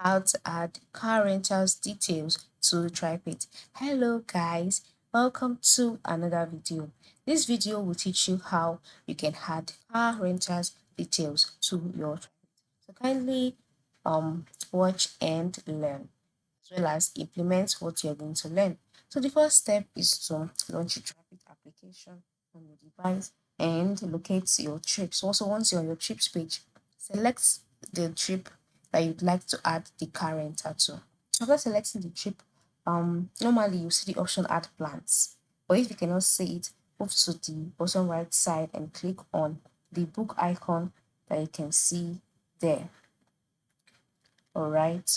how to add car rentals details to TripIt. Hello guys, welcome to another video. This video will teach you how you can add car rentals details to your TripIt. So kindly watch and learn, as well as implement what you're going to learn. So the first step is to launch your TripIt application on your device and locate your trips. Also, once you're on your trips page, select the trip that you'd like to add the car rental to. After selecting the trip, normally you see the option add plans. But if you cannot see it, move to the bottom right side and click on the book icon that you can see there. All right.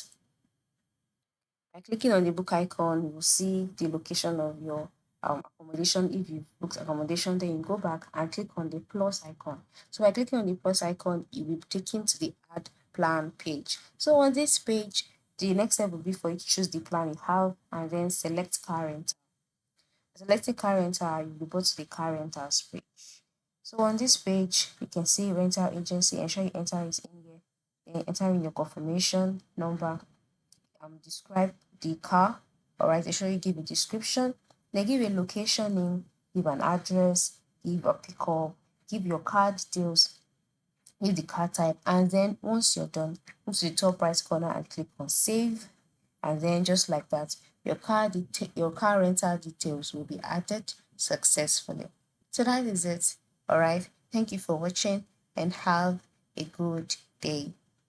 By clicking on the book icon, you will see the location of your accommodation. If you've booked accommodation, then you go back and click on the plus icon. So by clicking on the plus icon, you will be taken to the add plan page. So on this page, the next step will be for you to choose the plan you have and then select car rental. Selecting car rental, you will go to the car rentals page. So on this page, you can see rental agency. Ensure you enter it in here. Then enter in your confirmation number, describe the car. All right, they show you give a description. They give a location name, give an address, give a pickup, give your car details, give the car type, and then once you're done, move to the top right corner and click on save. And then just like that, your car rental details will be added successfully. So that is it. All right. Thank you for watching and have a good day.